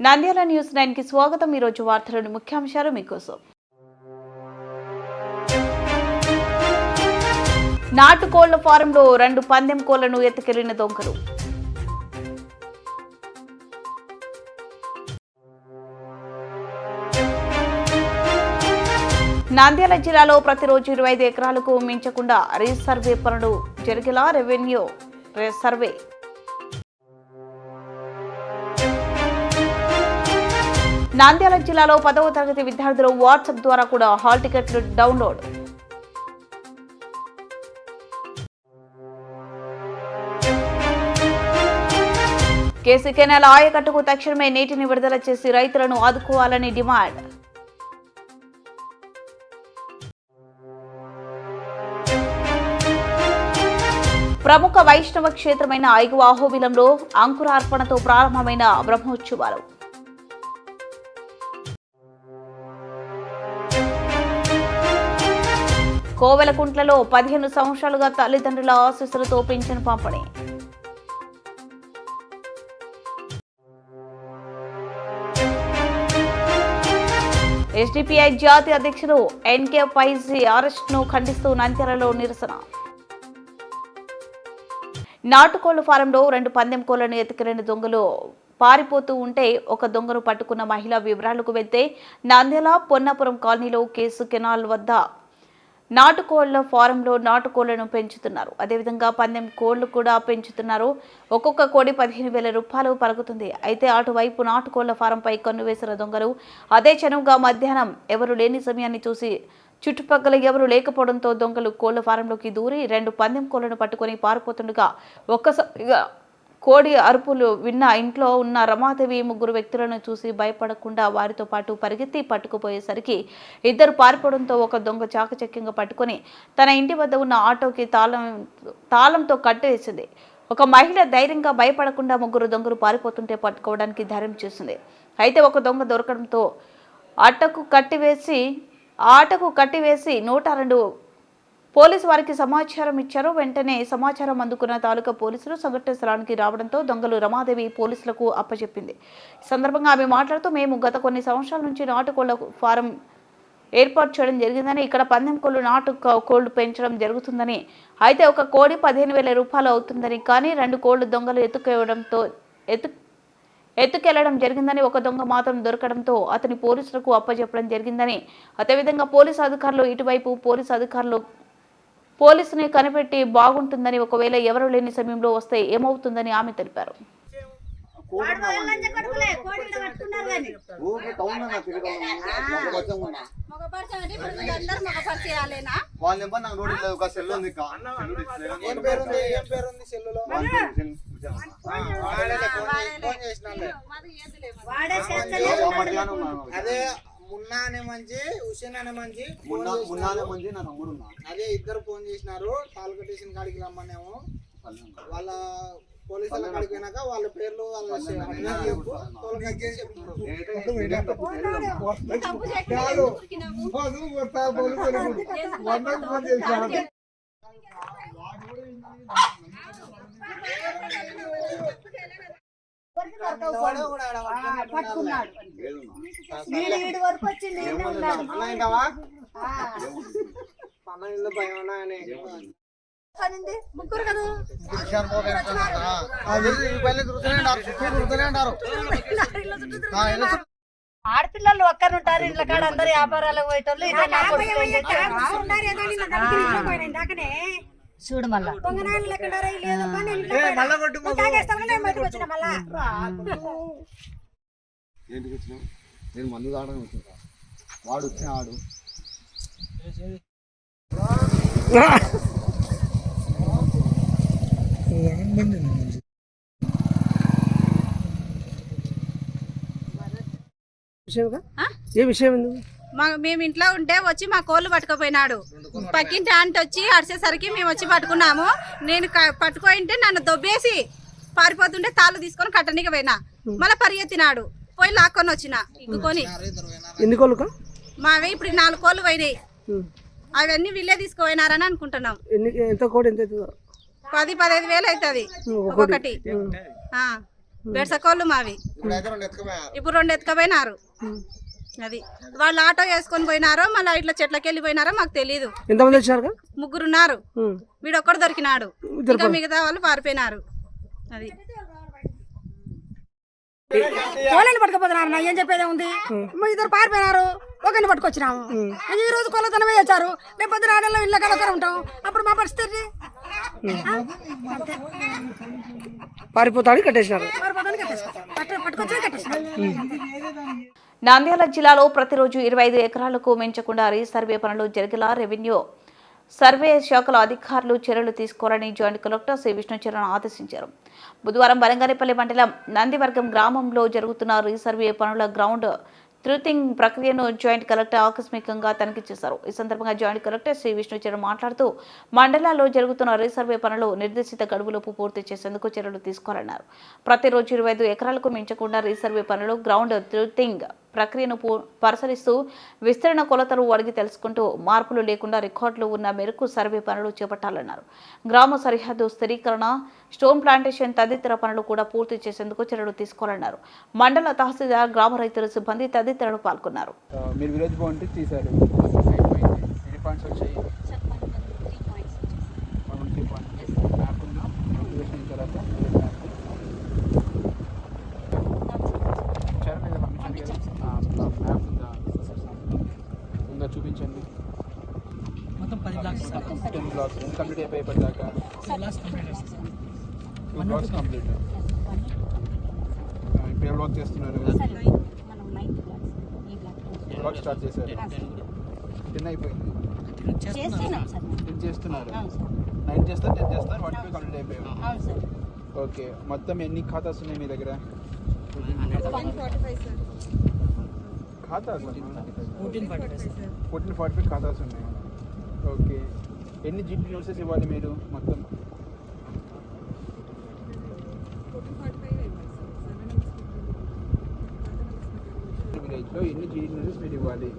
Nandyal news 9 కి స్వాగతం। ఈ రోజు వార్తలోని ముఖ్యాంశాలు మీకోసం। నాటుకోళ్ల ఫారంలో 2 పందెం కోళ్లను ఎత్తుకెళ్లిన దొంగలు। నంద్యాల జిల్లాలో ప్రతిరోజు 25 ఎకరాలకు మించకుండా రీసర్వే పనులు జరిగేలా రెవెన్యూ సర్వే। నంద్యాల జిల్లాలో 10వ తరగతి విద్యార్థులు వాట్సాప్ ద్వారా కూడా హాల్ టికెట్లు డౌన్లోడ్। కేసీ కెనాల్ ఆయకట్టుకు తక్షణమే నీటిని విడుదల చేసి రైతులను ఆదుకోవాలని డిమాండ్। ప్రముఖ వైష్ణవ క్షేత్రమైన ఐగువాహోబిలంలో అంకురార్పణతో ప్రారంభమైన బ్రహ్మోత్సవాలు। కోవెలకుంట్లలో 15 సంవత్సరాలుగా తల్లిదండ్రుల ఆశీస్సులతో పింఛను పంపిణీ। ఎస్డిపిఐ జాతీయ అధ్యక్షుడు ఎన్కే ఫైజీ అరెస్టును ఖండిస్తూ నంద్యాలలో నిరసన। నాటుకోళ్ల ఫారంలో 2 పందెం కోళ్లను ఎత్తుకెళ్లిన దొంగలు పారిపోతూ ఉంటే ఒక దొంగను పట్టుకున్న మహిళ వివరాలకు వెళ్తే నంద్యాల పొన్నాపురం కాలనీలో కేసు కెనాల్ వద్ద నాటుకోళ్ల ఫారంలో నాటుకోళ్లను పెంచుతున్నారు। అదేవిధంగా పందెం కోళ్లు కూడా పెంచుతున్నారు। ఒక్కొక్క కోడి 15,000 రూపాయలు పలుకుతుంది। అయితే అటువైపు నాటుకోళ్ల ఫారంపై కన్ను వేసిన దొంగలు అదే చనువుగా మధ్యాహ్నం ఎవరు లేని సమయాన్ని చూసి చుట్టుపక్కల ఎవరు లేకపోవడంతో దొంగలు కోళ్ల ఫారంలోకి దూరి 2 పందెం కోళ్లను పట్టుకుని పారిపోతుండగా ఒక్కసారిగా కోడి అరుపులు విన్న ఇంట్లో ఉన్న రమాదేవి 3 వ్యక్తులను చూసి భయపడకుండా వారితో పాటు పరిగెత్తి పట్టుకుపోయేసరికి ఇద్దరు పారిపోవడంతో ఒక దొంగ చాకచక్యంగా పట్టుకుని తన ఇంటి వద్ద ఉన్న ఆటోకి తాళంతో కట్టేసింది। ఒక మహిళ ధైర్యంగా భయపడకుండా 3 దొంగలు పారిపోతుంటే పట్టుకోవడానికి ధైర్యం చేసింది। అయితే ఒక దొంగ దొరకడంతో ఆటకు కట్టివేసి 102 పోలీసు వారికి సమాచారం ఇచ్చారు। వెంటనే సమాచారం అందుకున్న తాలూకా పోలీసులు సంఘటన స్థలానికి రావడంతో దొంగలు రమాదేవి పోలీసులకు అప్పచెప్పింది। ఈ సందర్భంగా ఆమె మాట్లాడుతూ మేము గత కొన్ని సంవత్సరాల నుంచి నాటుకోళ్ల ఫారం ఏర్పాటు చేయడం జరిగిందని, ఇక్కడ పందెం కోళ్లు పెంచడం జరుగుతుందని, అయితే ఒక కోడి 15,000 రూపాయలు అవుతుందని, కానీ 2 కోళ్లు దొంగలు ఎత్తుకెళ్లడం జరిగిందని, ఒక దొంగ మాత్రం దొరకడంతో అతని పోలీసులకు అప్పచెప్పడం జరిగిందని, అదేవిధంగా పోలీసు అధికారులు ఇటువైపు పోలీసుని కనిపెట్టి బాగుంటుందని, ఒకవేళ ఎవరు లేని సమయంలో వస్తే ఏమవుతుందని ఆమె తెలిపారు। మున్నా అనే మంచి హుసేన్ అనే మంచి అదే ఇద్దరు ఫోన్ చేసినారు। తాల్ కట్టేసిన కాడికి రమ్మనేమో వాళ్ళ పోలీసుల కాడికి పోయినాక వాళ్ళ పేర్లు ముగ్గురు కదా ఆడపిల్లలు ఒక్కరుంటారు ఇంట్లో కాడ అందరు వ్యాపారాలకు పోయేటోళ్ళు చూడు మళ్ళా నేను మందు తాగడానికి వచ్చిన వాడు వచ్చిన ఆడు ఏ విషయం మేము ఇంట్లో ఉంటే వచ్చి మా కోళ్ళు పట్టుకుపోయినాడు। పక్కింటి ఆంటీ వచ్చి అరిసేసరికి మేము వచ్చి పట్టుకున్నాము। నేను పట్టుకుంటే నన్ను దొబ్బేసి పారిపోతుంటే తాళ్ళు తీసుకొని కట్టనికి పోయినా, మళ్ళీ పరిగెత్తినాడు, పోయి లాక్కొని వచ్చిన ఇగ్గుకొని। ఎన్ని కోళ్ళు మావే ఇప్పుడు 4 కోళ్ళు పోయినాయి। అవన్నీ వీళ్ళే తీసుకుపోయినారని అనుకుంటున్నాం। ఎంత కోడి ఎంత 10-15 వేలు అవుతుంది ఒక్కొక్కటి। బెడ్సకోళ్ళు మావి. ఇప్పుడు 2 ఎత్తుకపోయినారు. అది వాళ్ళు ఆటో వేసుకొని పోయినారో మళ్ళీ ఇట్లా చెట్లకి వెళ్ళిపోయినారో మాకు తెలియదు. ఎంతమంది వచ్చారు? 3 ఉన్నారు. వీడొక్కడు దొరికినాడు, ఇంకా మిగతా వాళ్ళు పారిపోయినారు. అది కోళ్ళని పట్టుకుపోతున్నారు. ఏం చెప్పేదే ఉంది? 2 పారిపోయినారు, ఒకరిని పట్టుకొచ్చినాము. ఈ రోజు కొలతనమే వచ్చారు, రేపు పొద్దున ఆడల్లో ఇళ్ళ కలకర ఉంటాం. అప్పుడు మా పరిస్థితి పారిపోతాడు కట్టేసినారు. పట్టుకొచ్చి కట్టేసినారు. నంద్యాల జిల్లాలో ప్రతిరోజు 25 ఎకరాలకు మించకుండా రీసర్వే పనులు జరిగేలా రెవెన్యూ సర్వే శాఖల అధికారులు చర్యలు తీసుకోవాలని జాయింట్ కలెక్టర్ సి విష్ణుచరణ్ ఆదేశించారు. బుధవారం బలంగానిపల్లి మండలం నందివర్గం గ్రామంలో జరుగుతున్న రీసర్వే పనుల గ్రౌండ్ ట్రూతింగ్ ప్రక్రియను జాయింట్ కలెక్టర్ ఆకస్మికంగా తనిఖీ చేశారు. ఈ సందర్భంగా జాయింట్ కలెక్టర్ శ్రీ విష్ణుచరణ్ మాట్లాడుతూ మండలాల్లో జరుగుతున్న రీసర్వే పనులు నిర్దేశిత గడువులోపు పూర్తి చేసేందుకు చర్యలు తీసుకోవాలన్నారు. ప్రతిరోజు 25 ఎకరాలకు మించకుండా రీసర్వే పనులు గ్రౌండ్ ట్రూతింగ్ ప్రక్రియను పరిశీలిస్తూ విస్తరణ కొలతలు అడిగి తెలుసుకుంటూ మార్పులు లేకుండా రికార్డులు ఉన్న మేరకు సర్వే పనులు చేపట్టాలన్నారు. గ్రామ సరిహద్దు స్థిరీకరణ, స్టోన్ ప్లాంటేషన్ తదితర పనులు కూడా పూర్తి చేసేందుకు చర్యలు తీసుకోవాలన్నారు. మండల తహసీల్దార్, గ్రామ రైతుల సిబ్బంది తదితరులు పాల్గొన్నారు. మీరు విలేజ్ బౌండరీ తీశారు, పాయింట్స్ వచ్చాయి. చూపించండి. మొత్తం 10 బ్లాక్స్ కంప్లీట్ అయిపోయి ఇప్పటిదాకా 2 బ్లాక్స్ కంప్లీట్. ఇప్పుడు ఏ బ్లాక్ చేస్తున్నారు? బ్లాక్ స్టార్ట్ చేశారు, 10 అయిపోయింది. 10 చేస్తున్నారు, 9 చేస్తారు, 10 చేస్తారు, 1 కంప్లీట్ అయిపోయాయి. ఓకే, మొత్తం ఎన్ని ఖాతాస్ ఉన్నాయి మీ దగ్గర? ఖాతాస్ 1445 ఖాతాస్ ఉన్నాయి. ఓకే, ఎన్ని జీపీ నోట్సెస్ ఇవ్వాలి మీరు? మొత్తం విలేజ్లో ఎన్ని జీపీ నోట్సెస్ మీరు ఇవ్వాలి?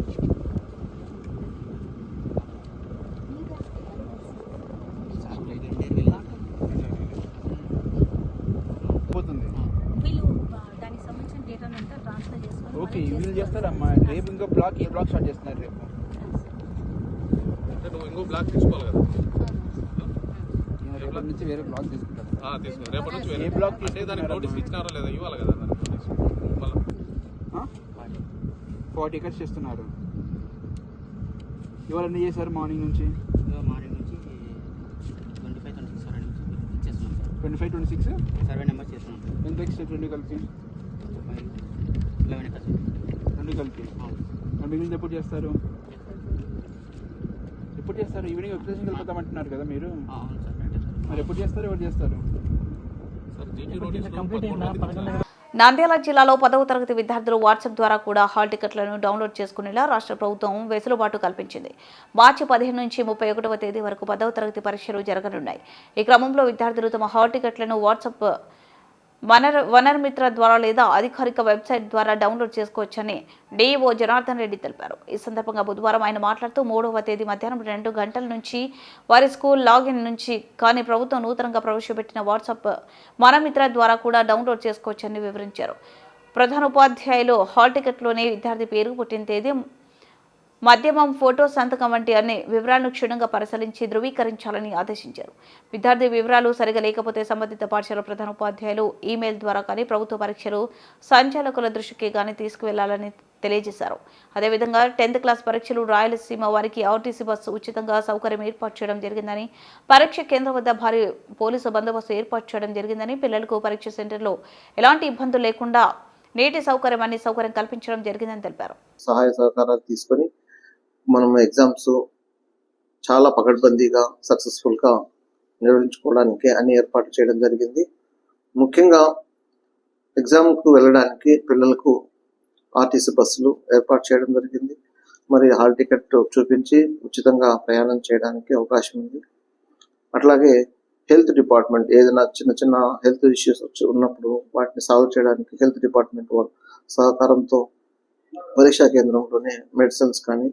పోతుంది. ఓకే, వీళ్ళు చేస్తారమ్మా. రేపు ఇంకో బ్లాక్, ఏ బ్లాక్ స్టార్ట్ చేస్తున్నారు రేపు? నువ్వు ఇంకో బ్లాక్ తీసుకోవాలి కదా. రేపటి నుంచి వేరే బ్లాక్ తీసుకుంటారు. రేపటి నుంచి ఏ బ్లాక్ అంటే దానికి నోటీస్ ఇచ్చినారో లేదా ఇవ్వాలి కదా. 40 acres చేస్తున్నారు. ఇవాళ ఎన్ని చేశారు మార్నింగ్ నుంచి? 25-26 సర్వే నెంబర్ చేస్తున్నాం. ఎంత ఎక్స్టెంట్? 2 కలిపి 11 acres. 2 కలిపి. మిగిలింది ఎప్పుడు చేస్తారు? ఎప్పుడు చేస్తారు? ఈవినింగ్ ఎక్స్ప్రెషన్ వెళ్ళిపోతామంటున్నారు కదా మీరు. మరి ఎప్పుడు చేస్తారు? ఎవరు చేస్తారు? నంద్యాల జిల్లాలో 10వ తరగతి విద్యార్థులు వాట్సాప్ ద్వారా కూడా హాల్ టికెట్లను డౌన్లోడ్ చేసుకునేలా రాష్ట్ర ప్రభుత్వం వెసులుబాటు కల్పించింది. మార్చి 15 నుంచి 31వ తేదీ వరకు 10వ తరగతి పరీక్షలు జరగనున్నాయి. ఈ క్రమంలో విద్యార్థులు తమ హాల్ టికెట్లను వాట్సాప్ వనర్మిత్ర ద్వారా లేదా అధికారిక వెబ్సైట్ ద్వారా డౌన్లోడ్ చేసుకోవచ్చని డీఈఓ జనార్దన్ రెడ్డి తెలిపారు. ఈ సందర్భంగా బుధవారం ఆయన మాట్లాడుతూ 3వ తేదీ మధ్యాహ్నం 2 గంటల నుంచి వారి స్కూల్ లాగిన్ నుంచి కానీ ప్రభుత్వం నూతనంగా ప్రవేశపెట్టిన వాట్సాప్ వనమిత్ర ద్వారా కూడా డౌన్లోడ్ చేసుకోవచ్చని వివరించారు. ప్రధానోపాధ్యాయులు హాల్ టికెట్లోనే విద్యార్థి పేరు, పుట్టిన తేదీ, మధ్యమం, ఫోటో, సంతకం వంటి అన్ని వివరాలను క్షుణ్ణంగా పరిశీలించి ధృవీకరించాలని ఆదేశించారు. విద్యార్థి వివరాలు సరిగా లేకపోతే సంబంధిత పాఠశాల ప్రధానోపాధ్యాయులు ఈమెయిల్ ద్వారా కానీ ప్రభుత్వ పరీక్షలు సంచాలకుల దృష్టికి కానీ తీసుకువెళ్లాలని తెలియజేశారు. అదేవిధంగా 10th క్లాస్ పరీక్షలు రాయలసీమ వారికి ఆర్టీసీ బస్సు ఉచితంగా సౌకర్యం ఏర్పాటు చేయడం జరిగిందని, పరీక్ష కేంద్రం వద్ద భారీ పోలీసు బందోబస్తు ఏర్పాటు చేయడం జరిగిందని, పిల్లలకు పరీక్ష సెంటర్లో ఎలాంటి ఇబ్బందులు లేకుండా నీటి సౌకర్యం, అన్ని సౌకర్యం కల్పించడం జరిగిందని తెలిపారు. సహాయ సహకారాలు తీసుకొని మనం ఎగ్జామ్స్ చాలా పకడ్బందీగా సక్సెస్ఫుల్గా నిర్వహించుకోవడానికి అన్ని ఏర్పాటు చేయడం జరిగింది. ముఖ్యంగా ఎగ్జామ్కు వెళ్ళడానికి పిల్లలకు ఆర్టీసీ బస్సులు ఏర్పాటు చేయడం జరిగింది. మరి హాల్ టికెట్ చూపించి ఉచితంగా ప్రయాణం చేయడానికి అవకాశం ఉంది. అట్లాగే హెల్త్ డిపార్ట్మెంట్ ఏదైనా చిన్న చిన్న హెల్త్ ఇష్యూస్ ఉన్నప్పుడు వాటిని సాల్వ్ చేయడానికి హెల్త్ డిపార్ట్మెంట్ సహకారంతో పరీక్షా కేంద్రంలోనే మెడిసిన్స్ కానీ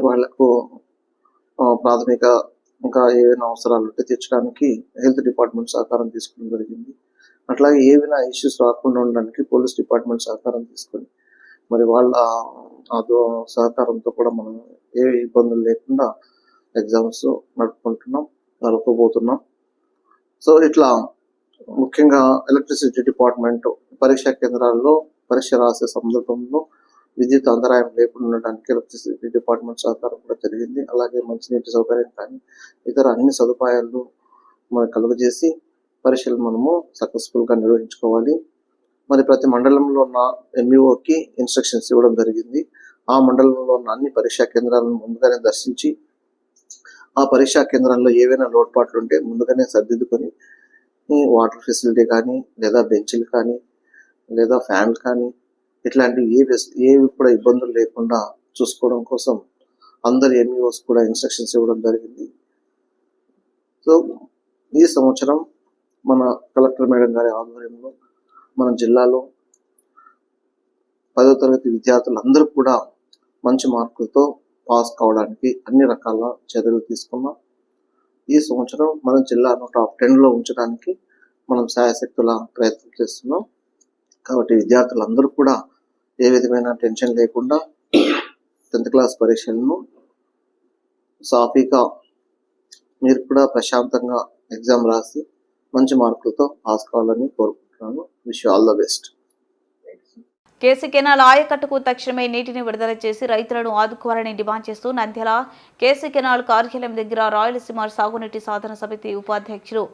వాళ్లకు ప్రాథమిక ఇంకా ఏవైనా అవసరాలు ఉంటే తీర్చడానికి హెల్త్ డిపార్ట్మెంట్ సహకారం తీసుకోవడం జరిగింది. అట్లాగే ఏవైనా ఇష్యూస్ రాకుండా ఉండడానికి పోలీస్ డిపార్ట్మెంట్ సహకారం తీసుకొని మరి వాళ్ళ సహకారంతో కూడా మనం ఏ ఇబ్బందులు లేకుండా ఎగ్జామ్స్ నడుపుకోబోతున్నాం. సో ఇట్లా ముఖ్యంగా ఎలక్ట్రిసిటీ డిపార్ట్మెంట్ పరీక్షా కేంద్రాల్లో పరీక్ష రాసే సందర్భంలో విద్యుత్ అంతరాయం లేకుండా ఉండడానికి ఎలక్ట్రిసిటీ డిపార్ట్మెంట్ సహకారం కూడా జరిగింది. అలాగే మంచినీటి సౌకర్యం కానీ ఇతర అన్ని సదుపాయాలు మనకు కలుగజేసి పరీక్షలు మనము సక్సెస్ఫుల్గా నిర్వహించుకోవాలి. మరి ప్రతి మండలంలో ఉన్న ఎంఈఓకి ఇన్స్ట్రక్షన్స్ ఇవ్వడం జరిగింది. ఆ మండలంలో ఉన్న అన్ని పరీక్షా కేంద్రాలను ముందుగానే దర్శించి ఆ పరీక్షా కేంద్రాల్లో ఏవైనా లోటుపాట్లు ఉంటే ముందుగానే సర్దిద్దుకొని వాటర్ ఫెసిలిటీ కానీ లేదా బెంచ్లు కానీ లేదా ఫ్యాన్లు కానీ ఇట్లాంటివి ఏవి కూడా ఇబ్బందులు లేకుండా చూసుకోవడం కోసం అందరు ఎంఈఓస్ కూడా ఇన్స్ట్రక్షన్స్ ఇవ్వడం జరిగింది. సో ఈ సంవత్సరం మన కలెక్టర్ మేడం గారి ఆధ్వర్యంలో మన జిల్లాలో 10వ తరగతి విద్యార్థులందరూ కూడా మంచి మార్కులతో పాస్ కావడానికి అన్ని రకాల చర్యలు తీసుకున్నాం. ఈ సంవత్సరం మన జిల్లాను టాప్ 10లో ఉంచడానికి మనం శాయశక్తుల ప్రయత్నం చేస్తున్నాం. కాబట్టి విద్యార్థులందరూ కూడా ఏ విధమైన టెన్షన్ లేకుండా 10th క్లాస్ పరీక్షలను సాఫీగా మీరు కూడా ప్రశాంతంగా ఎగ్జామ్ రాసి మంచి మార్కులతో పాస్ కావాలని కోరుకుంటున్నాను. Wish all the best. KC canal ఆయకట్టుకు తక్షణమే నీటిని విడుదల చేసి రైతులను ఆదుకోవాలని డిమాండ్ చేస్తూ నంద్యాల కేసీ కెనాల్ కార్యాలయం దగ్గర రాయలసీమ సాగునీటి సాధన సమితి ఉపాధ్యక్షులు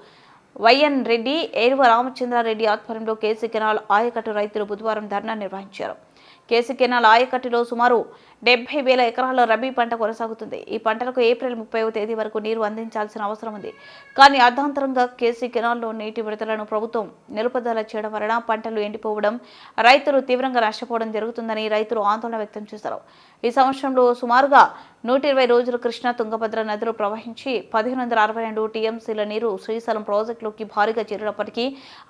వైఎన్ రెడ్డి, ఏరువ రామచంద్రారెడ్డి ఆధ్వర్యంలో కేసీ కెనాల్ ఆయకట్టు రైతులు బుధవారం ధర్నా నిర్వహించారు. కేసీ కెనాల్ ఆయకట్టులో సుమారు 70,000 ఎకరాల రబీ పంట కొనసాగుతుంది. ఈ పంటలకు ఏప్రిల్ 30వ తేదీ వరకు నీరు అందించాల్సిన అవసరం ఉంది. కానీ అర్ధాంతరంగా కేసీ కెనాల్లో నీటి విడుదలను ప్రభుత్వం నిలుపుదల చేయడం వలన పంటలు ఎండిపోవడం, రైతులు తీవ్రంగా నష్టపోవడం జరుగుతుందని రైతులు ఆందోళన వ్యక్తం చేశారు. ఈ సంవత్సరంలో సుమారుగా 120 రోజులు కృష్ణా, తుంగభద్ర నదులు ప్రవహించి 1562 టీఎంసీల నీరు శ్రీశైలం ప్రాజెక్టులోకి భారీగా చేరినప్పటికీ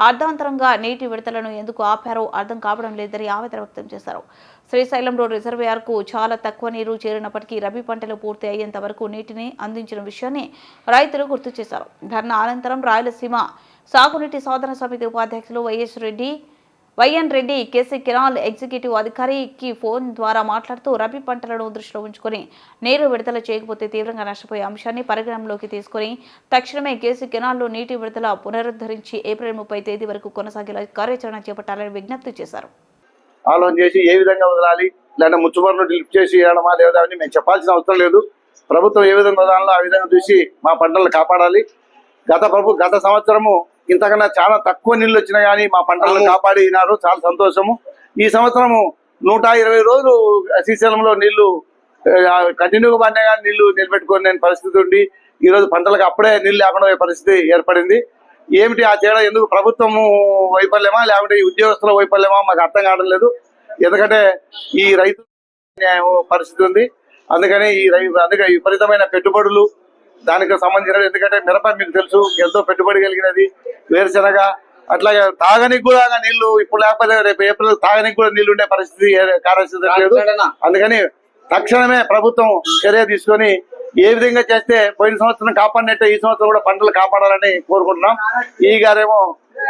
అర్ధాంతరంగా నీటి విడుదలను ఎందుకు ఆపారో అర్థం కావడం లేదని ఆవేదన వ్యక్తం చేశారు. శ్రీశైలంలో రిజర్వాయర్కు చాలా తక్కువ నీరు చేరినప్పటికీ రబీ పంటలు పూర్తి అయ్యేంత వరకు నీటిని అందించిన విషయాన్ని రైతులు గుర్తు చేశారు. ధర్నా అనంతరం రాయలసీమ సాగునీటి సాధన సమితి ఉపాధ్యక్షులు YN Reddy KC canal executive అధికారికి ఫోన్ ద్వారా మాట్లాడుతూ రబీ పంటలను దృష్టిలో ఉంచుకొని నీరు విడుదల చేయకపోతే తీవ్రంగా నష్టపోయే అంశాన్ని పరిగణనలోకి తీసుకుని తక్షణమే కేసీ కెనాల్లో నీటి విడుదల పునరుద్ధరించి ఏప్రిల్ 30 తేదీ వరకు కొనసాగేలా కార్యాచరణ చేపట్టాలని విజ్ఞప్తి చేశారు. ఆలోచన చేసి ఏ విధంగా వదలాలి, లేదా ముచ్చుమరును లిఫ్ట్ చేసి ఇవ్వడమా లేదా అని మేము చెప్పాల్సిన అవసరం లేదు. ప్రభుత్వం ఏ విధంగా వదలాలో ఆ విధంగా చూసి మా పంటలను కాపాడాలి. గత సంవత్సరము ఇంతకన్నా చాలా తక్కువ నీళ్ళు వచ్చినా కానీ మా పంటలను కాపాడినారు, చాలా సంతోషము. ఈ సంవత్సరము 120 రోజులు శ్రీశైలంలో నీళ్లు కంటిన్యూగా పడినా కానీ నీళ్లు నిలబెట్టుకునే పరిస్థితి ఉండి ఈరోజు పంటలకు అప్పుడే నీళ్ళు లేకుండా పరిస్థితి ఏర్పడింది. ఏమిటి ఆ తేడా? ఎందుకు ప్రభుత్వము వైఫల్యమా లేకుంటే ఈ ఉద్యోగస్తుల వైఫల్యమా మాకు అర్థం కావడం లేదు. ఎందుకంటే ఈ రైతు పరిస్థితి ఉంది. అందుకని అందుకే విపరీతమైన పెట్టుబడులు దానికి సంబంధించిన, ఎందుకంటే మిరప మీకు తెలుసు ఎంతో పెట్టుబడి కలిగినది, వేరుశనగ, అట్లాగే తాగనికి కూడా నీళ్లు ఇప్పుడు లేకపోతే రేపు ఏప్రిల్ తాగనికి కూడా నీళ్లు ఉండే పరిస్థితి లేదు. అందుకని తక్షణమే ప్రభుత్వం చర్య తీసుకొని ఏ విధంగా చేస్తే పోయిన సంవత్సరం కాపాడినట్టే ఈ సంవత్సరం కూడా పంటలు కాపాడాలని కోరుకుంటున్నాం. ఈ గారేమో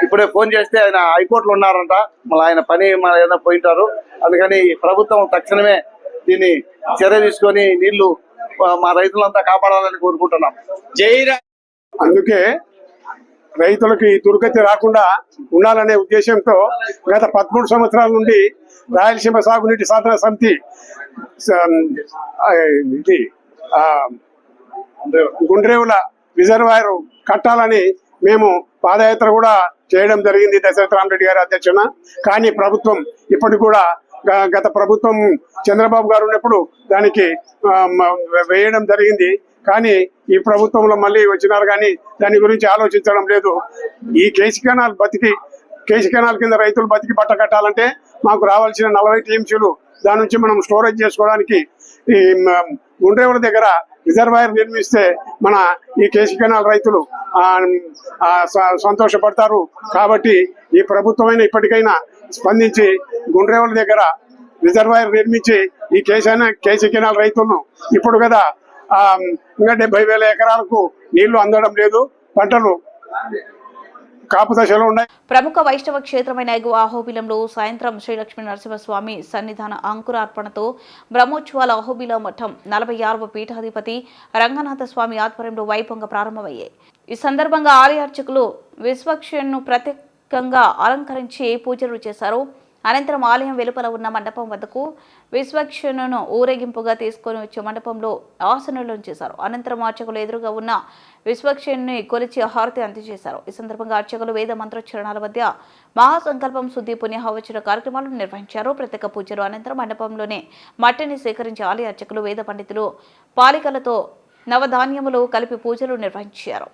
ఇప్పుడే ఫోన్ చేస్తే ఆయన హైకోర్టులో ఉన్నారంట, మళ్ళీ ఆయన పని ఏదైనా పోయింటారు. అందుకని ప్రభుత్వం తక్షణమే దీన్ని చర్య తీసుకొని నీళ్లు మా రైతులంతా కాపాడాలని కోరుకుంటున్నాం. అందుకే రైతులకి దుర్గతి రాకుండా ఉండాలనే ఉద్దేశంతో గత 13 సంవత్సరాల నుండి రాయలసీమ సాగునీటి సాధన సమితి గుండ్రేవుల రిజర్వాయర్ కట్టాలని మేము పాదయాత్ర కూడా చేయడం జరిగింది దశరథ రామరెడ్డి గారి అధ్యక్షన. కానీ ప్రభుత్వం ఇప్పటికి కూడా గత ప్రభుత్వం చంద్రబాబు గారు ఉన్నప్పుడు దానికి వేయడం జరిగింది. కానీ ఈ ప్రభుత్వంలో మళ్ళీ వచ్చినారు కానీ దాని గురించి ఆలోచించడం లేదు. ఈ కేసీ కెనాల్ కింద రైతులు బతికి పట్ట కట్టాలంటే మాకు రావాల్సిన 40 టీఎంసీలు దాని నుంచి మనం స్టోరేజ్ చేసుకోవడానికి ఈ గుండ్రేవుల దగ్గర రిజర్వాయర్ నిర్మిస్తే మన ఈ కేసీ కెనాల్ రైతులు సంతోషపడతారు. కాబట్టి ఈ ప్రభుత్వమైన ఇప్పటికైనా స్పందించి గుండ్రేవుల దగ్గర రిజర్వాయర్ నిర్మించి ఈ కేసీ కెనాల్ రైతులను ఇప్పుడు కదా ఇంకా 70,000 ఎకరాలకు నీళ్లు అందడం లేదు, పంటలు కాపు దశలో ఉన్నాయి. ప్రముఖ వైష్ణవ క్షేత్రమైన ఎగువ అహోబిలంలో సాయంత్రం శ్రీ లక్ష్మీ నరసింహస్వామి సన్నిధాన అంకురార్పణతో బ్రహ్మోత్సవాల అహోబిల మఠం 46వ పీఠాధిపతి రంగనాథ స్వామి ఆధ్వర్యంలో వైభవంగా ప్రారంభమయ్యాయి. ఈ సందర్భంగా ఆలయ అర్చకులు విశ్వక్షను ప్రత్యేకంగా అలంకరించి పూజలు చేశారు. అనంతరం ఆలయం వెలుపల ఉన్న మండపం వద్దకు విశ్వక్షను ఊరేగింపుగా తీసుకొని వచ్చే మండపంలో ఆసనాలను చేశారు. అనంతరం అర్చకులు ఎదురుగా ఉన్న విశ్వక్షని కొలిచి హారతి అందజేశారు. ఈ సందర్భంగా అర్చకులు వేద మంత్రోచ్చరణాల మధ్య మహాసంకల్పం శుద్ధి పుణ్యహవచన కార్యక్రమాలను నిర్వహించారు. ప్రత్యేక పూజలు అనంతరం మండపంలోనే మట్టిని సేకరించి ఆలయ అర్చకులు వేద పండితులు పాలికలతో నవధాన్యములు కలిపి పూజలు నిర్వహించారు.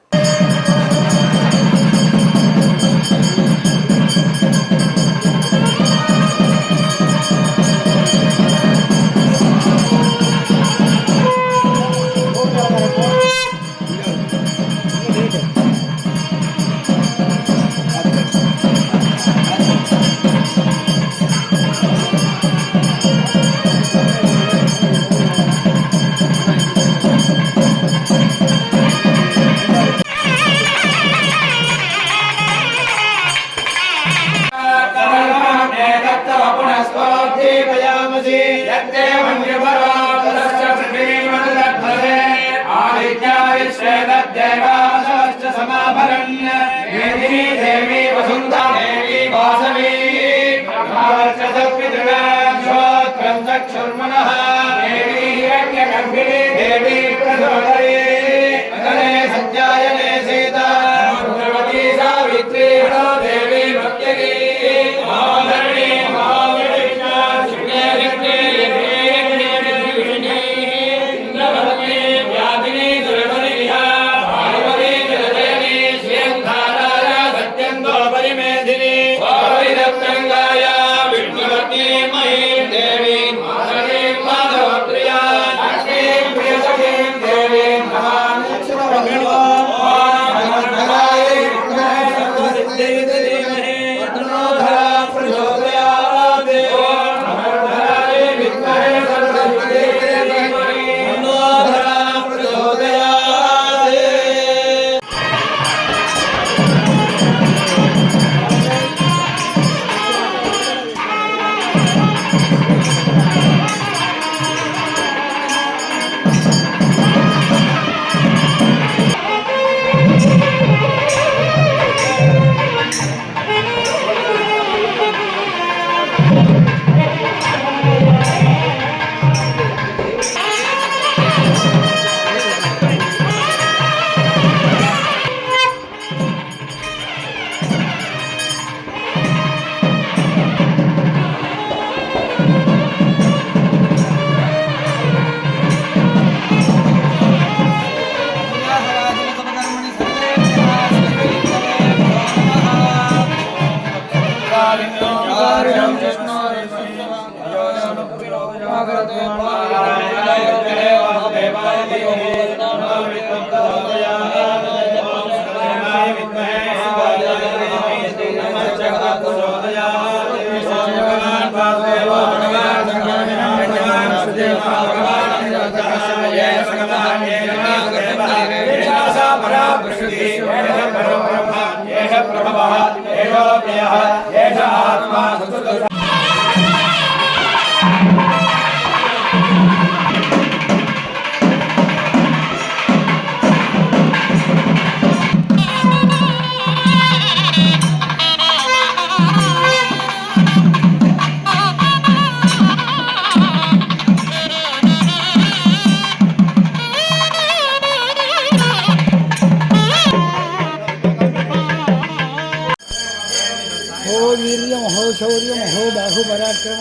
शौर्य महो बाहुपराक्रम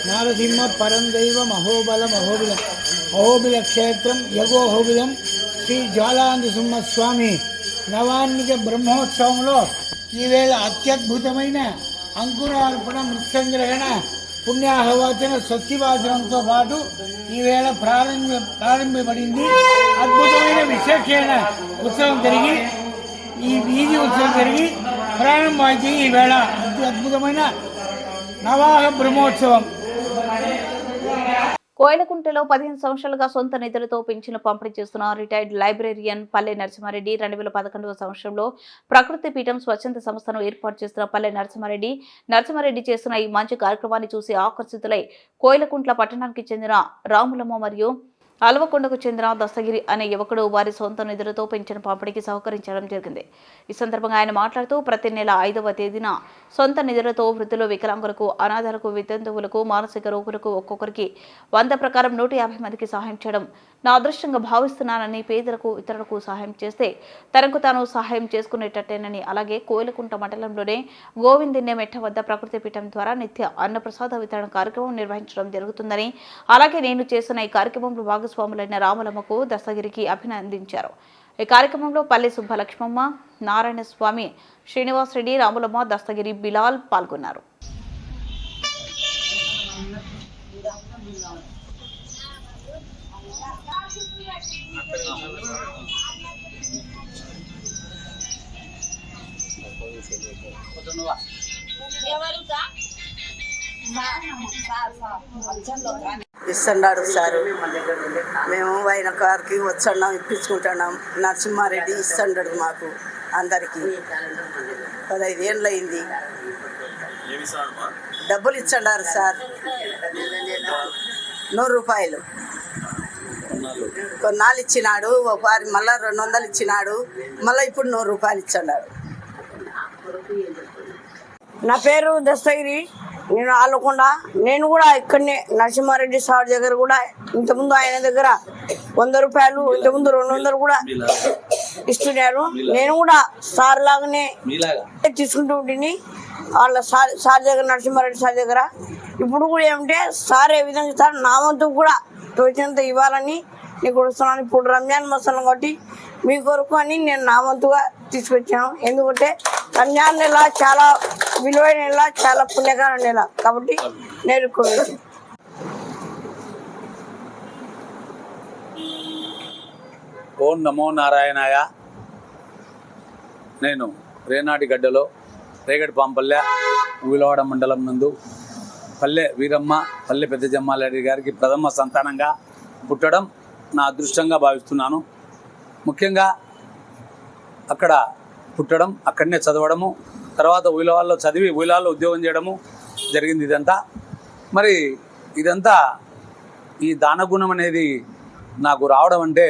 नारसिंह परम दैव महोबल महोबिल अहोबिल क्षेत्र यगोहोबिलम श्री ज्वालानरसिंह स्वामी नवान्निक ब्रह्मोत्सव अत्युतम अंकुरार्पण मृत्संग्रहण पुण्याहवाचन स्वस्तिवाचनंతో పాటు ఈవేళ ప్రారంభపడింది. అద్భుతమైన విశేషమైన ఉత్సవం జరిగి ఈ వీధి ఉత్సవం జరిగి ప్రారంభమైంది. ఈవేళ అద్భుతమైన నవాహ బ్రహ్మోత్సవం. కోయలకుంటలో 15 సంవత్సరాలుగా సొంత నిధులతో పింఛను పంపిణీ చేస్తున్న రిటైర్డ్ లైబ్రేరియన్ పల్లె నరసింహారెడ్డి 2011వ సంవత్సరంలో ప్రకృతి పీఠం స్వచ్ఛంద సంస్థను ఏర్పాటు చేస్తున్న పల్లె నరసింహారెడ్డి చేస్తున్న ఈ మంచి కార్యక్రమాన్ని చూసి ఆకర్షితులై కోయలకుంట్ల పట్టణానికి చెందిన రాములమ్మ మరియు అల్వకొండకు చెందిన దస్తగిరి అనే యువకుడు వారి సొంత నిధులతో పెన్షన్ పంపిణీకి సహకరించడం జరిగింది. ఈ సందర్భంగా ఆయన మాట్లాడుతూ ప్రతి నెల 5వ తేదీన సొంత నిధులతో వృద్ధులు, వికలాంగులకు, అనాథలకు, వితంతువులకు, మానసిక రోగులకు ఒక్కొక్కరికి 100 ప్రకారం 150 మందికి సహాయం చేయడం నా అదృష్టంగా భావిస్తున్నానని, పేదలకు, ఇతరులకు సహాయం చేస్తే తనకు తాను సహాయం చేసుకునేటట్టేనని, అలాగే కోయలకుంట మండలంలోనే గోవిందిన్య మెట్ట వద్ద ప్రకృతి పీఠం ద్వారా నిత్య అన్నప్రసాద వితరణ కార్యక్రమం నిర్వహించడం జరుగుతుందని, అలాగే నేను చేస్తున్న ఈ కార్యక్రమంలో భాగస్వాములైన రాములమ్మకు, దస్తగిరికి అభినందించారు. ఈ కార్యక్రమంలో పల్లె సుబ్బలక్ష్మమ్మ, నారాయణ స్వామి, శ్రీనివాస్ రెడ్డి, రాములమ్మ, దస్తగిరి, బిలాల్ పాల్గొన్నారు. ఇస్తున్నాడు సారు. మేము ఆయన కారుకి వచ్చన్నాం, ఇప్పించుకుంటున్నాం. నరసింహారెడ్డి ఇస్తున్నాడు మాకు అందరికి. 15 ఏళ్ళు అయింది. డబ్బులు ఇచ్చన్నారు సార్, 100 రూపాయలు కొన్నాళ్ళు ఇచ్చినాడు. ఒకసారి మళ్ళీ 200 ఇచ్చినాడు. మళ్ళీ ఇప్పుడు 100 రూపాయలు ఇచ్చన్నాడు. నా పేరు దస్తగిరి, నేను ఆలకొండ. నేను కూడా ఇక్కడనే నరసింహారెడ్డి సార్ దగ్గర కూడా ఇంతకుముందు ఆయన దగ్గర 100 రూపాయలు, ఇంతకుముందు 200 కూడా ఇస్తున్నారు. నేను కూడా సార్ లాగానే తీసుకుంటూ ఉంటుంది వాళ్ళ సార్ దగ్గర, నరసింహారెడ్డి సార్ దగ్గర. ఇప్పుడు కూడా ఏమంటే సార్ ఏ విధంగా ఇస్తారు, నా వంతు కూడా తోచినంత ఇవ్వాలని నీకు వస్తున్నాను. ఇప్పుడు రంజాన్ మసాలా కాబట్టి మీ కొరకు అని నేను నా వంతుగా తీసుకొచ్చాను. ఎందుకంటే రంజాన్ నెల చాలా విలువైన నెల, చాలా పుణ్యకర నెల కాబట్టి నేను ఓం నమో నారాయణాయ. నేను రేనాటి గడ్డలో రేగడిపాంపల్లె ఊలవాడ మండలం నందు పల్లె వీరమ్మ, పల్లె పెద్ద జమ్మారెడ్డి గారికి ప్రథమ సంతానంగా పుట్టడం నా అదృష్టంగా భావిస్తున్నాను. ముఖ్యంగా అక్కడ పుట్టడం, అక్కడనే చదవడము, తర్వాత ఊలవాడలో చదివి ఊలవాడలో ఉద్యోగం చేయడము జరిగింది. ఇదంతా ఈ దానగుణం అనేది నాకు రావడం అంటే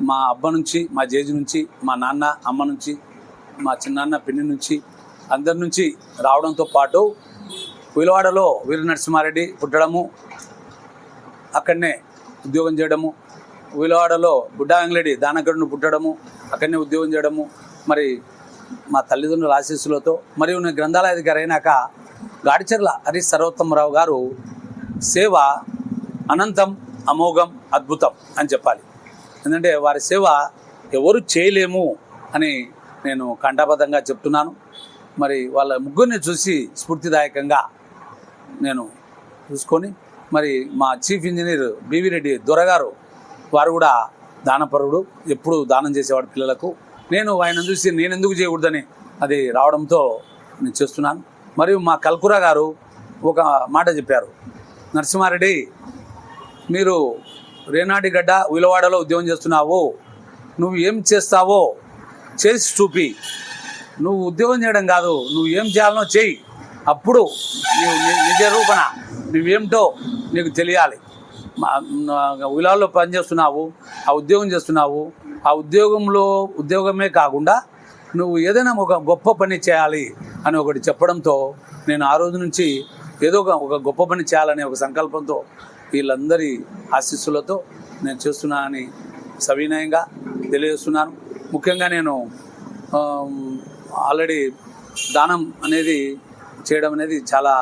మా అబ్బ నుంచి, మా జేజు నుంచి, మా నాన్న అమ్మ నుంచి, మా చిన్నాన్న పిన్ని నుంచి, అందరి నుంచి రావడంతో పాటు ఊలవాడలో వీర నరసింహారెడ్డి పుట్టడము, అక్కడనే ఉద్యోగం చేయడము, ఊలవాడలో బుడ్డా వెంగళరెడ్డి దానగడును పుట్టడము, అక్కడనే ఉద్యోగం చేయడము, మరి మా తల్లిదండ్రుల ఆశీస్సులతో, మరియు నేను గ్రంథాలయాధికారి అయినాక గాడిచెర్ల హరీష్ సర్వోత్తమరావు గారు సేవ అనంతం, అమోఘం, అద్భుతం అని చెప్పాలి. ఎందుకంటే వారి సేవ ఎవరు చేయలేము అని నేను కంఠాబద్ధంగా చెప్తున్నాను. మరి వాళ్ళ ముగ్గురిని చూసి స్ఫూర్తిదాయకంగా నేను చూసుకొని, మరి మా చీఫ్ ఇంజనీర్ బివి రెడ్డి దొరగారు వారు కూడా దానపరుడు, ఎప్పుడు దానం చేసేవాడు పిల్లలకు. నేను ఆయన చూసి నేను ఎందుకు చేయకూడదని అది రావడంతో నేను చేస్తున్నాను. మరియు మా కల్కురా గారు ఒక మాట చెప్పారు, నరసింహారెడ్డి మీరు రేనాటి గడ్డ ఊలవాడలో ఉద్యోగం చేస్తున్నావు, నువ్వు ఏం చేస్తావో చేసి చూపి, నువ్వు ఉద్యోగం చేయడం కాదు, నువ్వు ఏం చేయాలనో చేయి, అప్పుడు నీవు నిజ రూపణ నువ్వేమిటో నీకు తెలియాలి. ఊలవాడలో పనిచేస్తున్నావు, ఆ ఉద్యోగం చేస్తున్నావు, ఆ ఉద్యోగమే కాకుండా నువ్వు ఏదైనా ఒక గొప్ప పని చేయాలి అని ఒకటి చెప్పడంతో నేను ఆ రోజు నుంచి ఏదో ఒక గొప్ప పని చేయాలనే ఒక సంకల్పంతో వీళ్ళందరి ఆశీస్సులతో నేను చేస్తున్నానని సవినయంగా తెలియజేస్తున్నాను. ముఖ్యంగా నేను ఆల్రెడీ దానం అనేది చేయడం అనేది చాలా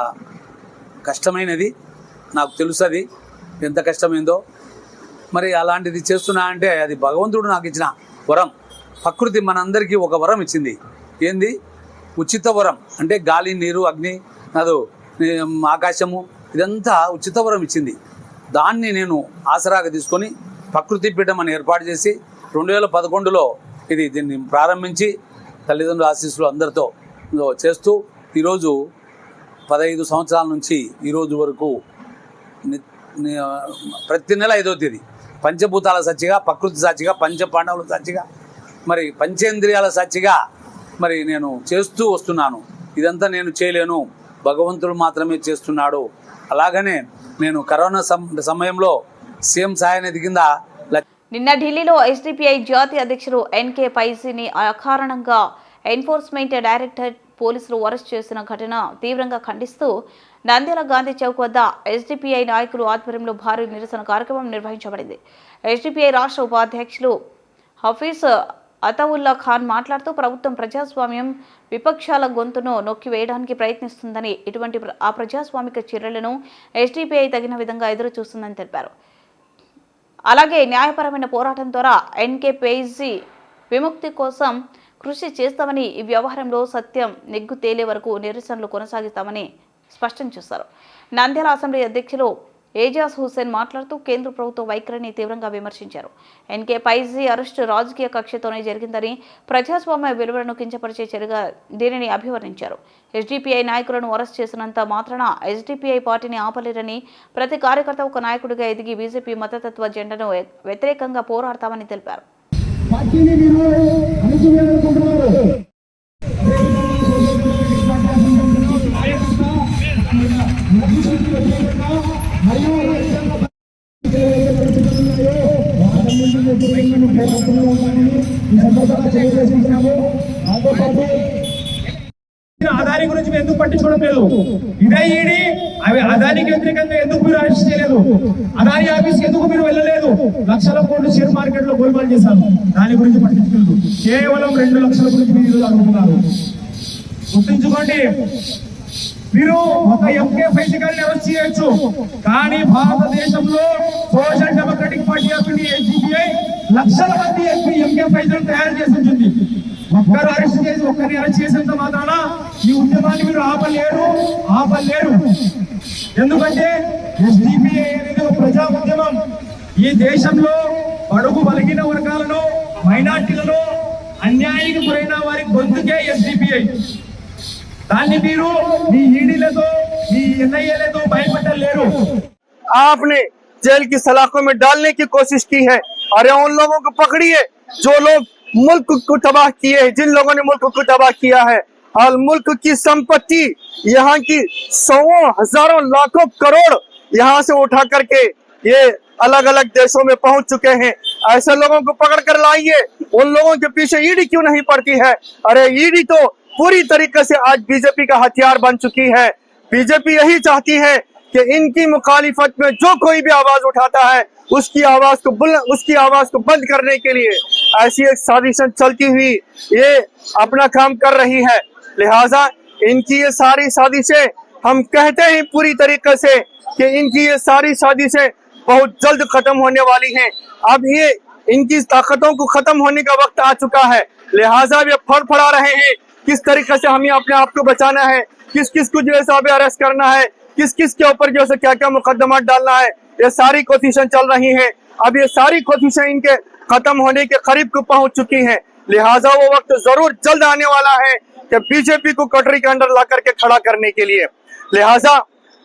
కష్టమైనది, నాకు తెలుసు అది ఎంత కష్టమైందో. మరి అలాంటిది చేస్తున్నా అంటే అది భగవంతుడు నాకు ఇచ్చిన వరం. ప్రకృతి మనందరికీ ఒక వరం ఇచ్చింది. ఏంది? ఉచిత వరం. అంటే గాలి, నీరు, అగ్ని, అదో ఆకాశము, ఇదంతా ఉచిత వరం ఇచ్చింది. దాన్ని నేను ఆసరాగా తీసుకొని ప్రకృతి పీఠం అని ఏర్పాటు చేసి 2011లో దీన్ని ప్రారంభించి తల్లిదండ్రుల ఆశీస్సులు అందరితో చేస్తూ ఈరోజు 15 సంవత్సరాల నుంచి ఈరోజు వరకు ప్రతి నెల 5వ తేదీ పంచభూతాల సాక్షిగా, ప్రకృతి సాక్షిగా, పంచపాండవుల సాక్షిగా, మరి పంచేంద్రియాల సాక్షిగా మరి నేను చేస్తూ వస్తున్నాను. ఇదంతా నేను చేయలేను, భగవంతుడు మాత్రమే చేస్తున్నాడు. అలాగనే నేను కరోనా సమయంలో సీఎం సహాయనిధి కింద నిన్న ఢిల్లీలో ఎస్డిపిఐ జాతీయ అధ్యక్షుడు ఎన్కే పైసీని అకారణంగా ఎన్ఫోర్స్మెంట్ డైరెక్టరేట్ పోలీసులు అరెస్ట్ చేసిన ఘటన తీవ్రంగా ఖండిస్తూ నంద్యాల గాంధీ చౌక్ వద్ద ఎస్డిపిఐ నాయకులు ఆధ్వర్యంలో భారీ నిరసన కార్యక్రమం నిర్వహించబడింది. ఎస్డిపిఐ రాష్ట్ర ఉపాధ్యక్షులు హఫీజ్ అతవుల్లా ఖాన్ మాట్లాడుతూ ప్రభుత్వం ప్రజాస్వామ్యం విపక్షాల గొంతును నొక్కివేయడానికి ప్రయత్నిస్తుందని, ఇటువంటి అప్రజాస్వామిక చర్యలను ఎస్డిపిఐ తగిన విధంగా ఎదురు చూస్తుందని తెలిపారు. అలాగే న్యాయపరమైన పోరాటం ద్వారా ఎన్కే పైసీ విముక్తి కోసం కృషి చేస్తామని, ఈ వ్యవహారంలో సత్యం నెగ్గు తేలే వరకు నిరసనలు కొనసాగిస్తామని స్పష్టం చేశారు. నంద్యాల అసెంబ్లీ అధ్యక్షులు ఏజాజ్ హుస్సేన్ మాట్లాడుతూ కేంద్ర ప్రభుత్వ వైఖరిని తీవ్రంగా విమర్శించారు. ఎన్కే పైసీ అరెస్టు రాజకీయ కక్షతోనే జరిగిందని, ప్రజాస్వామ్య విలువలను కించపరిచే చర్యగా దీనిని అభివర్ణించారు. ఎస్డిపిఐ నాయకులను అరెస్ట్ చేసినంత మాత్రాన ఎస్డిపిఐ పార్టీని ఆపలేరని, ప్రతి కార్యకర్త ఒక నాయకుడిగా ఎదిగి బీజేపీ మతతత్వ జెండాను వ్యతిరేకంగా పోరాడతామని తెలిపారు. అదాని గురించి మీరు ఎందుకు పట్టించుకోవడం లేదు? ఇదే ఈడీ అదానికి వ్యతిరేకంగా ఎందుకు మీరు అరెస్ట్ చేయలేదు? అదాని ఆఫీస్ ఎందుకు మీరు వెళ్ళలేదు? లక్షల కోట్లు షేర్ మార్కెట్ లో గోల్మాల్ చేశారు, దాని గురించి పట్టించుకోలేదు. కేవలం 2 లక్షల గురించి మీరు అడుగుతున్నారు. గుర్తుంచుకోండి, మీరు ఒక ఎంకే పైసీ గారిని అరెస్ట్ చేయొచ్చు, కానీ భారతదేశంలో social democratic party of India SDPI లక్షల మంది ఎంకే పైసలు తయారు చేసి ఉంటుంది. ఒక్కరిని అరెస్ట్ చేసేంత మాత్రాన ఈ ఉద్యమాన్ని మీరు ఆపలేరు. ఎందుకంటే ఎస్డిపిఐ అనేది ఒక ప్రజా ఉద్యమం. ఈ దేశంలో బడుగు బలహీన వర్గాలను, మైనార్టీలను, అన్యాయానికి గురైన వారి గొంతుకే ఎస్డిపిఐ. దాన్ని మీరు మీ ఈడీలతో, మీ ఎన్ఐఏలతో భయపడలేరు. आपने जेल की सलाखों में डालने की कोशिश की है, अरे उन लोगों को पकड़िए जो लोग मुल्क को तबाह किए, जिन लोगों ने मुल्क को तबाह किया है। और मुल्क की संपत्ति, यहाँ की 100 हजारों लाखों करोड़ यहाँ से उठा करके ये अलग अलग देशों में पहुंच चुके हैं। ऐसे लोगों को पकड़ कर लाइए। उन लोगों के पीछे ईडी क्यों नहीं पड़ती है? अरे ईडी तो पूरी तरीके से आज बीजेपी का हथियार बन चुकी है। बीजेपी यही चाहती है कि इनकी मुखालिफत में जो कोई भी आवाज उठाता है उसकी आवाज को बंद करने के लिए ऐसी एक साजिश चलती हुई ये अपना काम कर रही है। लिहाजा इनकी ये सारी साजिशें हम कहते हैं पूरी तरीके से कि इनकी ये सारी साजिशें बहुत जल्द खत्म होने वाली हैं। अब ये इनकी ताकतों को खत्म होने का वक्त आ चुका है। लिहाजा वे फड़फड़ा रहे हैं किस तरीके से हमें अपने आप को बचाना है, किस किस को जो है अभी अरेस्ट करना है, किस किस के ऊपर जो है क्या क्या मुकदमा डालना है। ये सारी कोशिशें चल रही हैं। अब ये सारी कोशिशें इनके खत्म होने के करीब को पहुंच चुकी हैं। लिहाजा वो वक्त जरूर जल्द आने वाला है कि बीजेपी को कटरी के अंदर ला करके खड़ा करने के लिए। लिहाजा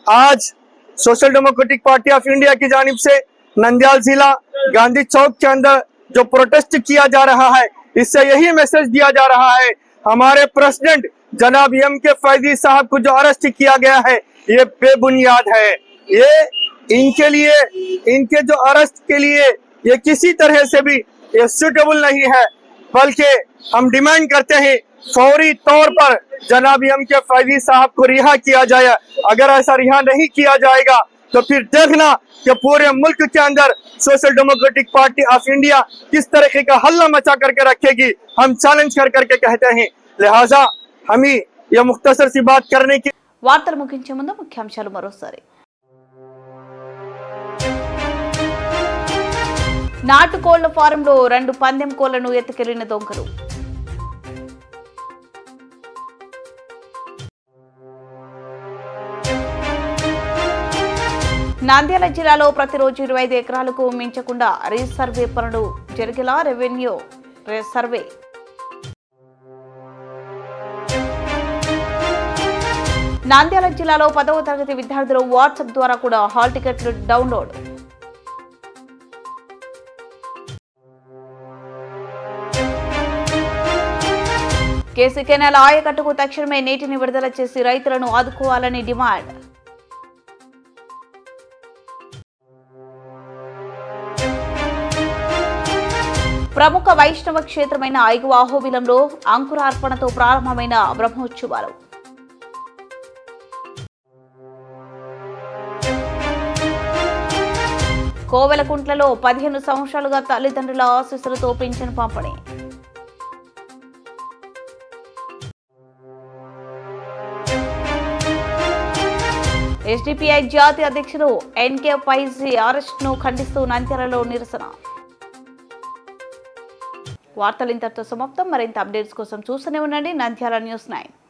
आज social democratic party of India की जानिब से नंद्याल जिला गांधी चौक के अंदर जो प्रोटेस्ट किया जा रहा है, इससे यही मैसेज दिया जा रहा है, हमारे प्रेसिडेंट जनाब एम.के. फैजी साहब को जो अरेस्ट किया गया है ये बेबुनियाद है। ये इनके लिए, इनके जो अरेस्ट के लिए ये किसी तरह से भी ये सूटेबल नहीं है, बल्कि हम डिमांड करते हैं फौरी तौर पर जनाब एम.के. फैजी साहब को रिहा किया जाए। अगर ऐसा रिहा नहीं किया जाएगा तो फिर देखना कि पूरे मुल्क के अंदर social democratic party of India किस तरीके का हल्ला मचा करके रखेगी। हम चैलेंज कर करके कहते हैं। लिहाजा हमें यह मुख्तसर सी बात करने की వార్తలు ముగించే ముందు ముఖ్యాంశాలు మరోసారి. నాటుకోళ్ల ఫారంలో 2 పందెం కోళ్లను ఎత్తుకెళ్లిన దొంగలు. నంద్యాల జిల్లాలో ప్రతిరోజు 25 ఎకరాలకు మించకుండా రీసర్వే పనులు జరిగేలా రెవెన్యూ సర్వే. నంద్యాల జిల్లాలో 10వ తరగతి విద్యార్థులు వాట్సాప్ ద్వారా కూడా హాల్ టికెట్లు డౌన్లోడ్. కేసీ కెనాల్ ఆయకట్టుకు తక్షణమే నీటిని విడుదల చేసి రైతులను ఆదుకోవాలని డిమాండ్. ప్రముఖ వైష్ణవ క్షేత్రమైన ఐగువ అహోబిలంలో అంకురార్పణతో ప్రారంభమైన బ్రహ్మోత్సవాలు. కోవెలకుంట్లలో 15 సంవత్సరాలుగా తల్లిదండ్రుల ఆశీస్సులతో పింఛను పంపిణీ. ఎస్డిపిఐ జాతీయ అధ్యక్షుడు ఎన్కే పైజీ అరెస్ట్ను ఖండిస్తూ నంద్యాలలో నిరసన. వార్తలు ఇంతటితో సమాప్తం. మరింత అప్డేట్స్ కోసం చూస్తూనే ఉండండి నంద్యాల న్యూస్ 9.